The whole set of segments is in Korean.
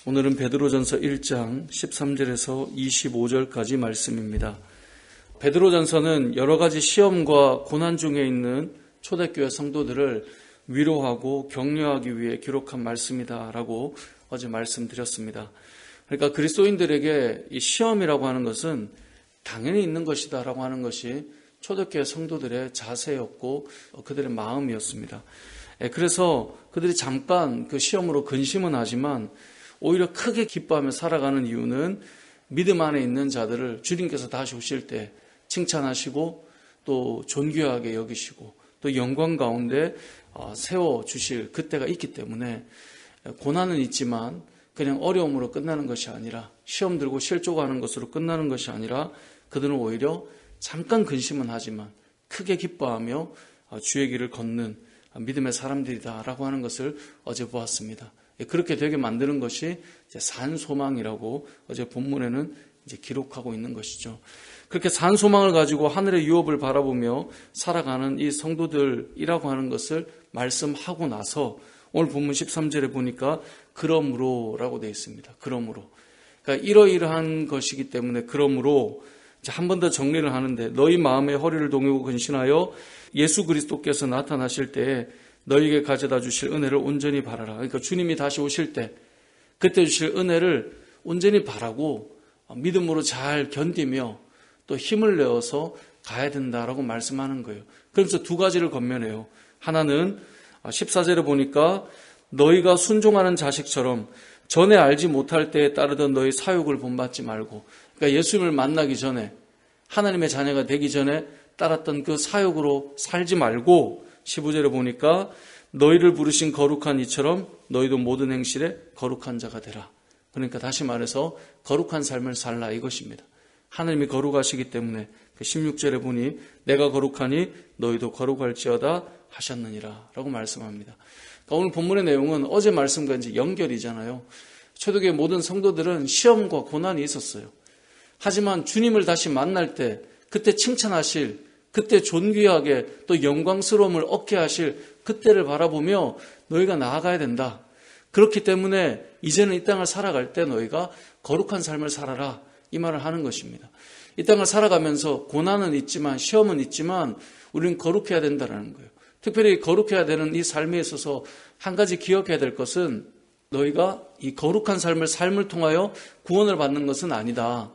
오늘은 베드로전서 1장 13절에서 25절까지 말씀입니다. 베드로전서는 여러 가지 시험과 고난 중에 있는 초대교회 성도들을 위로하고 격려하기 위해 기록한 말씀이다라고 어제 말씀드렸습니다. 그러니까 그리스도인들에게 이 시험이라고 하는 것은 당연히 있는 것이다라고 하는 것이 초대교회 성도들의 자세였고 그들의 마음이었습니다. 그래서 그들이 잠깐 그 시험으로 근심은 하지만 오히려 크게 기뻐하며 살아가는 이유는 믿음 안에 있는 자들을 주님께서 다시 오실 때 칭찬하시고 또 존귀하게 여기시고 또 영광 가운데 세워주실 그때가 있기 때문에 고난은 있지만 그냥 어려움으로 끝나는 것이 아니라 시험 들고 실족하는 것으로 끝나는 것이 아니라 그들은 오히려 잠깐 근심은 하지만 크게 기뻐하며 주의 길을 걷는 믿음의 사람들이다라고 하는 것을 어제 보았습니다. 그렇게 되게 만드는 것이 산 소망이라고 어제 본문에는 이제 기록하고 있는 것이죠. 그렇게 산 소망을 가지고 하늘의 유업을 바라보며 살아가는 이 성도들이라고 하는 것을 말씀하고 나서 오늘 본문 13절에 보니까 그러므로라고 되어 있습니다. 그러므로. 그러니까 이러이러한 것이기 때문에 그러므로 한 번 더 정리를 하는데 너희 마음의 허리를 동이고 근신하여 예수 그리스도께서 나타나실 때에 너희에게 가져다 주실 은혜를 온전히 바라라. 그러니까 주님이 다시 오실 때 그때 주실 은혜를 온전히 바라고 믿음으로 잘 견디며 또 힘을 내어서 가야 된다라고 말씀하는 거예요. 그래서 두 가지를 권면해요. 하나는 14절에 보니까 너희가 순종하는 자식처럼 전에 알지 못할 때에 따르던 너희 사욕을 본받지 말고, 그러니까 예수님을 만나기 전에 하나님의 자녀가 되기 전에 따랐던 그 사욕으로 살지 말고 15절에 보니까 너희를 부르신 거룩한 이처럼 너희도 모든 행실에 거룩한 자가 되라. 그러니까 다시 말해서 거룩한 삶을 살라 이것입니다. 하나님이 거룩하시기 때문에 16절에 보니 내가 거룩하니 너희도 거룩할지어다 하셨느니라 라고 말씀합니다. 그러니까 오늘 본문의 내용은 어제 말씀과 이제 연결이잖아요. 초대교회 모든 성도들은 시험과 고난이 있었어요. 하지만 주님을 다시 만날 때 그때 칭찬하실, 그때 존귀하게 또 영광스러움을 얻게 하실 그때를 바라보며 너희가 나아가야 된다. 그렇기 때문에 이제는 이 땅을 살아갈 때 너희가 거룩한 삶을 살아라 이 말을 하는 것입니다. 이 땅을 살아가면서 고난은 있지만 시험은 있지만 우리는 거룩해야 된다는 거예요. 특별히 거룩해야 되는 이 삶에 있어서 한 가지 기억해야 될 것은 너희가 이 거룩한 삶을 통하여 구원을 받는 것은 아니다.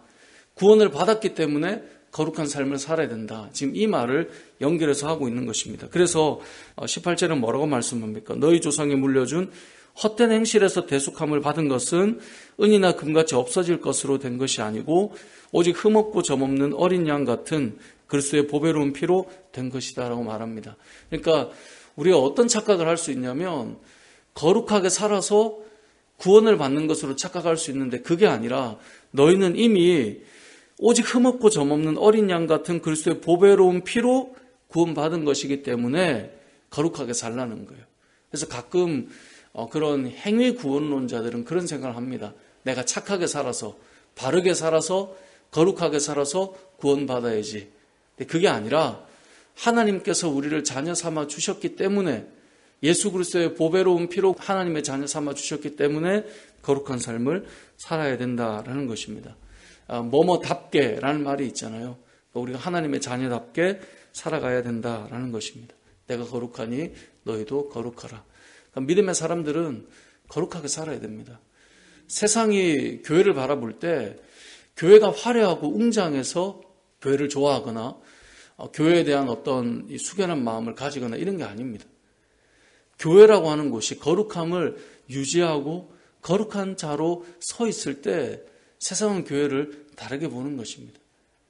구원을 받았기 때문에 거룩한 삶을 살아야 된다. 지금 이 말을 연결해서 하고 있는 것입니다. 그래서 18절은 뭐라고 말씀합니까? 너희 조상이 물려준 헛된 행실에서 대속함을 받은 것은 은이나 금같이 없어질 것으로 된 것이 아니고 오직 흠없고 점없는 어린 양 같은 그리스도의 보배로운 피로 된 것이다 라고 말합니다. 그러니까 우리가 어떤 착각을 할 수 있냐면 거룩하게 살아서 구원을 받는 것으로 착각할 수 있는데 그게 아니라 너희는 이미 오직 흠없고 점없는 어린 양 같은 그리스도의 보배로운 피로 구원받은 것이기 때문에 거룩하게 살라는 거예요. 그래서 가끔 그런 행위 구원론자들은 그런 생각을 합니다. 내가 착하게 살아서 바르게 살아서 거룩하게 살아서 구원받아야지. 근데 그게 아니라 하나님께서 우리를 자녀 삼아 주셨기 때문에 예수 그리스도의 보배로운 피로 하나님의 자녀 삼아 주셨기 때문에 거룩한 삶을 살아야 된다라는 것입니다. 뭐뭐답게라는 말이 있잖아요. 우리가 하나님의 자녀답게 살아가야 된다라는 것입니다. 내가 거룩하니 너희도 거룩하라. 그러니까 믿음의 사람들은 거룩하게 살아야 됩니다. 세상이 교회를 바라볼 때 교회가 화려하고 웅장해서 교회를 좋아하거나 교회에 대한 어떤 숙연한 마음을 가지거나 이런 게 아닙니다. 교회라고 하는 곳이 거룩함을 유지하고 거룩한 자로 서 있을 때 세상은 교회를 다르게 보는 것입니다.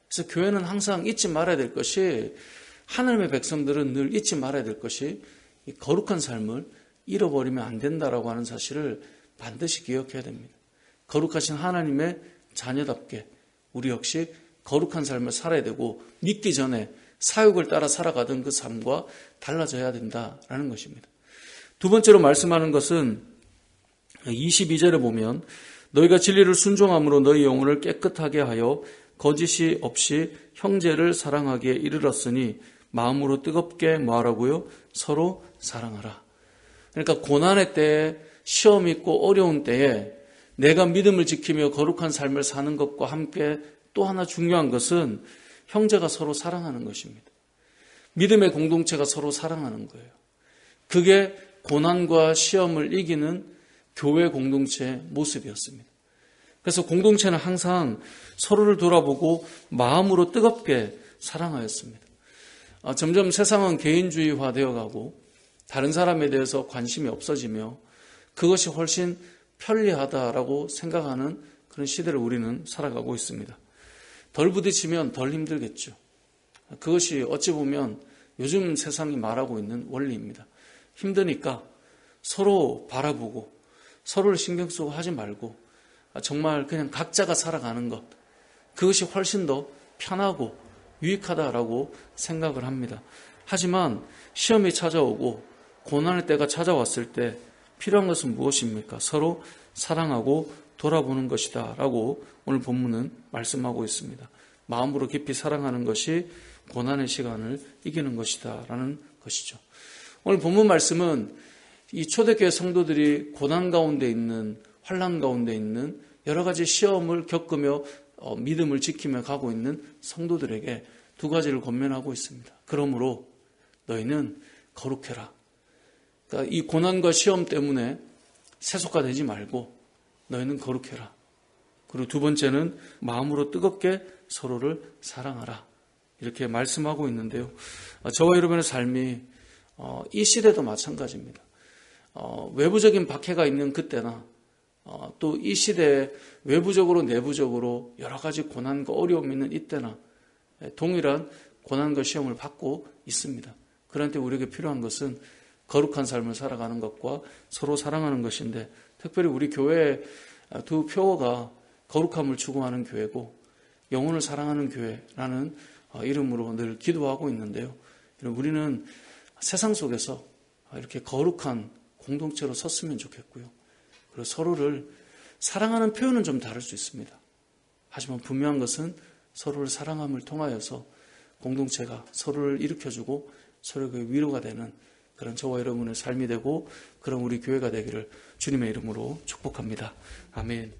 그래서 교회는 항상 잊지 말아야 될 것이, 하나님의 백성들은 늘 잊지 말아야 될 것이 이 거룩한 삶을 잃어버리면 안 된다라고 하는 사실을 반드시 기억해야 됩니다. 거룩하신 하나님의 자녀답게 우리 역시 거룩한 삶을 살아야 되고 믿기 전에 사욕을 따라 살아가던 그 삶과 달라져야 된다라는 것입니다. 두 번째로 말씀하는 것은 22절에 보면 너희가 진리를 순종함으로 너희 영혼을 깨끗하게 하여 거짓이 없이 형제를 사랑하기에 이르렀으니 마음으로 뜨겁게 뭐하라고요? 서로 사랑하라. 그러니까 고난의 때에, 시험 있고 어려운 때에 내가 믿음을 지키며 거룩한 삶을 사는 것과 함께 또 하나 중요한 것은 형제가 서로 사랑하는 것입니다. 믿음의 공동체가 서로 사랑하는 거예요. 그게 고난과 시험을 이기는 교회 공동체의 모습이었습니다. 그래서 공동체는 항상 서로를 돌아보고 마음으로 뜨겁게 사랑하였습니다. 점점 세상은 개인주의화 되어가고 다른 사람에 대해서 관심이 없어지며 그것이 훨씬 편리하다라고 생각하는 그런 시대를 우리는 살아가고 있습니다. 덜 부딪히면 덜 힘들겠죠. 그것이 어찌 보면 요즘 세상이 말하고 있는 원리입니다. 힘드니까 서로 바라보고 서로를 신경 쓰고 하지 말고 정말 그냥 각자가 살아가는 것, 그것이 훨씬 더 편하고 유익하다라고 생각을 합니다. 하지만 시험이 찾아오고 고난의 때가 찾아왔을 때 필요한 것은 무엇입니까? 서로 사랑하고 돌아보는 것이다 라고 오늘 본문은 말씀하고 있습니다. 마음으로 깊이 사랑하는 것이 고난의 시간을 이기는 것이다 라는 것이죠. 오늘 본문 말씀은 이 초대교회 성도들이 고난 가운데 있는, 환난 가운데 있는 여러 가지 시험을 겪으며 믿음을 지키며 가고 있는 성도들에게 두 가지를 권면하고 있습니다. 그러므로 너희는 거룩해라. 그러니까 이 고난과 시험 때문에 세속화 되지 말고 너희는 거룩해라. 그리고 두 번째는 마음으로 뜨겁게 서로를 사랑하라. 이렇게 말씀하고 있는데요. 저와 여러분의 삶이 이 시대도 마찬가지입니다. 외부적인 박해가 있는 그때나 또 이 시대에 외부적으로 내부적으로 여러 가지 고난과 어려움이 있는 이때나 동일한 고난과 시험을 받고 있습니다. 그런데 우리에게 필요한 것은 거룩한 삶을 살아가는 것과 서로 사랑하는 것인데, 특별히 우리 교회의 두 표어가 거룩함을 추구하는 교회고 영혼을 사랑하는 교회라는 이름으로 늘 기도하고 있는데요. 우리는 세상 속에서 이렇게 거룩한 공동체로 섰으면 좋겠고요. 그리고 서로를 사랑하는 표현은 좀 다를 수 있습니다. 하지만 분명한 것은 서로를 사랑함을 통하여서 공동체가 서로를 일으켜주고 서로에게 위로가 되는 그런 저와 여러분의 삶이 되고 그런 우리 교회가 되기를 주님의 이름으로 축복합니다. 아멘.